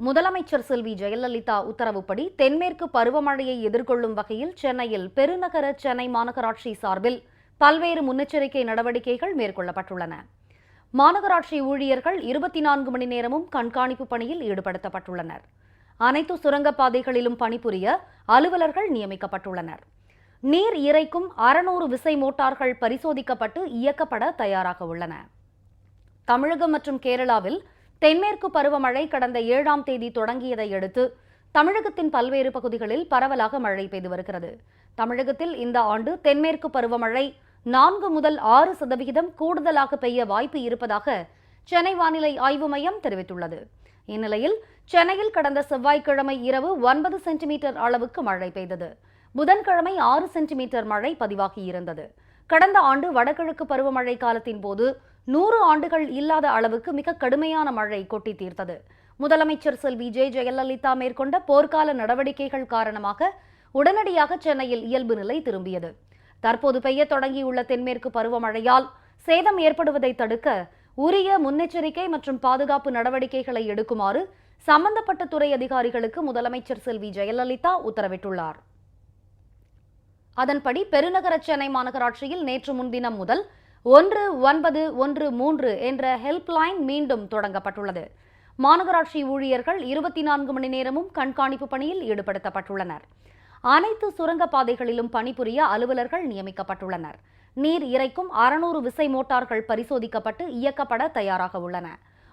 முதலமைச்சர் செல்வி ஜெயலலிதா உத்தரவுப்படி தென்மேற்கு பருவமழையை எதிர்கொள்ளும் வகையில் சென்னையில் பெருநகர சென்னை மாநகராட்சி சார்பில் பல்வேறு முன்னெச்சரிக்கை நடவடிக்கைகள் மேற்கொள்ளப்பட்டுள்ளன. மாநகராட்சி ஊழியர்கள் 24 மணி நேரமும் கண்காணிப்பு பணியில் ஈடுபடுத்தப்பட்டுள்ளனர். அனைத்து சுரங்கப்பாதைகளிலும் பணிபுரிய அலுவலர்கள் நியமிக்கப்பட்டுள்ளனர். நீர் இறைக்கும் 600 விசை மோட்டார்கள் பரிசோதிக்கப்பட்டு இயக்கப்பட தயாராக உள்ளன. தமிழகம் மற்றும் கேரளாவில் தென்மேற்கு பருவமழை கடந்த 7ஆம் தேதி தொடங்கியதை அடுத்து தமிழகத்தின் பல்வேறு பகுதிகளில் பரவலாக மழை பெய்து வருகிறது. தமிழகத்தில் இந்த ஆண்டு தென்மேற்கு பருவமழை 4 முதல் 6% கூடுதலாக பெய்ய வாய்ப்பு இருப்பதாக சென்னை வானிலை ஆய்வு மையம் தெரிவித்துள்ளது. இந்நிலையில் சென்னையில் கடந்த செவ்வாய்க்கிழமை இரவு 9 சென்டிமீட்டர் அளவுக்கு மழை பெய்தது. புதன்கிழமை 6 சென்டிமீட்டர் மழை பதிவாகியிருந்தது. கடந்த ஆண்டு வடகிழக்கு பருவமழை காலத்தின் போது 100 ஆண்டுகள் இல்லாத அளவுக்கு மிக கடுமையான மழை கொட்டி தீர்த்தது. முதலமைச்சர் செல்வி ஜெயலலிதா மேற்கொண்ட போர்க்கால நடவடிக்கைகள் காரணமாக உடனடியாக சென்னையில் இயல்பு நிலை திரும்பியது. தற்போது பெய்ய தொடங்கியுள்ள தென்மேற்கு பருவமழையால் சேதம் ஏற்படுவதை தடுக்க உரிய முன்னெச்சரிக்கை மற்றும் பாதுகாப்பு நடவடிக்கைகளை எடுக்குமாறு சம்பந்தப்பட்ட துறை அதிகாரிகளுக்கு முதலமைச்சர் செல்வி ஜெயலலிதா உத்தரவிட்டுள்ளார். அதன்படி பெருநகர சென்னை மாநகராட்சியில் நேற்று முன்தினம் முதல் 1913 என்ற ஹெல்ப்லைன் மீண்டும் தொடங்கப்பட்டுள்ளது. மாநகராட்சி ஊழியர்கள் 24 மணி நேரமும் கண்காணிப்பு பணியில் ஈடுபடுத்தப்பட்டுள்ளனர். அனைத்து சுரங்கப்பாதைகளிலும் பணிபுரிய அலுவலர்கள் நியமிக்கப்பட்டுள்ளனர். நீர் இறைக்கும் 600 விசை மோட்டார்கள் பரிசோதிக்கப்பட்டு இயக்கப்பட தயாராக உள்ளன.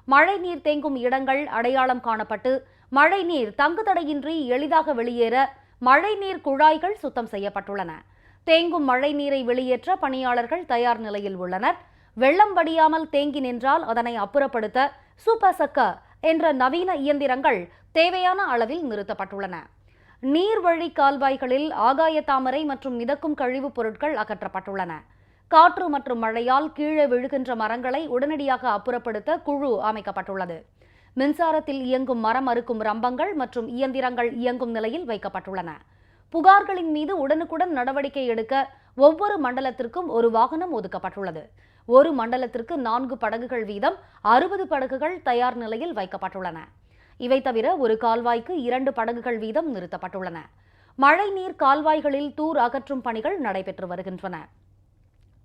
மழை நீர் தேங்கும் இடங்கள் அடையாளம் காணப்பட்டு மழை நீர் தங்குதடையின்றி எளிதாக வெளியேற மழைநீர் குழாய்கள் சுத்தம் செய்யப்பட்டுள்ளன. தேங்கும் மழை நீரை வெளியேற்ற பணியாளர்கள் தயார் நிலையில் உள்ளனர். வெள்ளம் வடியாமல் தேங்கி நின்றால் அதனை அப்புறப்படுத்த சூப்பர் சக்கர் என்ற நவீன இயந்திரங்கள் தேவையான அளவில் நிறுத்தப்பட்டுள்ளன. நீர்வழி கால்வாய்களில் ஆகாய தாமரை மற்றும் மிதக்கும் கழிவுப் பொருட்கள் அகற்றப்பட்டுள்ளன. காற்று மற்றும் மழையால் கீழே விழுகின்ற மரங்களை உடனடியாக அப்புறப்படுத்த குழு அமைக்கப்பட்டுள்ளது. மின்சாரத்தில் இயங்கும் மரம் அறுக்கும் ரம்பங்கள் மற்றும் இயந்திரங்கள் இயங்கும் நிலையில் வைக்கப்பட்டுள்ளன. புகார்களின் மீது உடனுக்குடன் நடவடிக்கை எடுக்க ஒவ்வொரு மண்டலத்திற்கும் ஒரு வாகனம் ஒதுக்கப்பட்டுள்ளது. ஒரு மண்டலத்திற்கு 4 படகுகள் வீதம் 60 படகுகள் தயார் நிலையில் வைக்கப்பட்டுள்ளன. இவை தவிர ஒரு கால்வாய்க்கு 2 படகுகள் வீதம் நிறுத்தப்பட்டுள்ளன. மழைநீர் கால்வாய்களில் தூர் அகற்றும் பணிகள் நடைபெற்று வருகின்றன.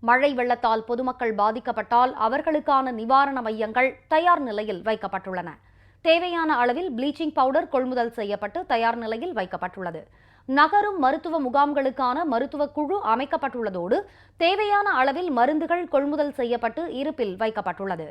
மழை வெள்ளத்தால் பொதுமக்கள் பாதிக்கப்பட்டால் அவர்களுக்கான நிவாரண மையங்கள் தயார் நிலையில் வைக்கப்பட்டுள்ளன. தேவையான அளவில் ப்ளீச்சிங் பவுடர் கொள்முதல் செய்யப்பட்டு தயார் நிலையில் வைக்கப்பட்டுள்ளது. நகரும் மருத்துவ முகாம்களுக்கான மருத்துவ குழு அமைக்கப்பட்டுள்ளதோடு தேவையான அளவில் மருந்துகள் கொள்முதல் செய்யப்பட்டு இருப்பில் வைக்கப்பட்டுள்ளது.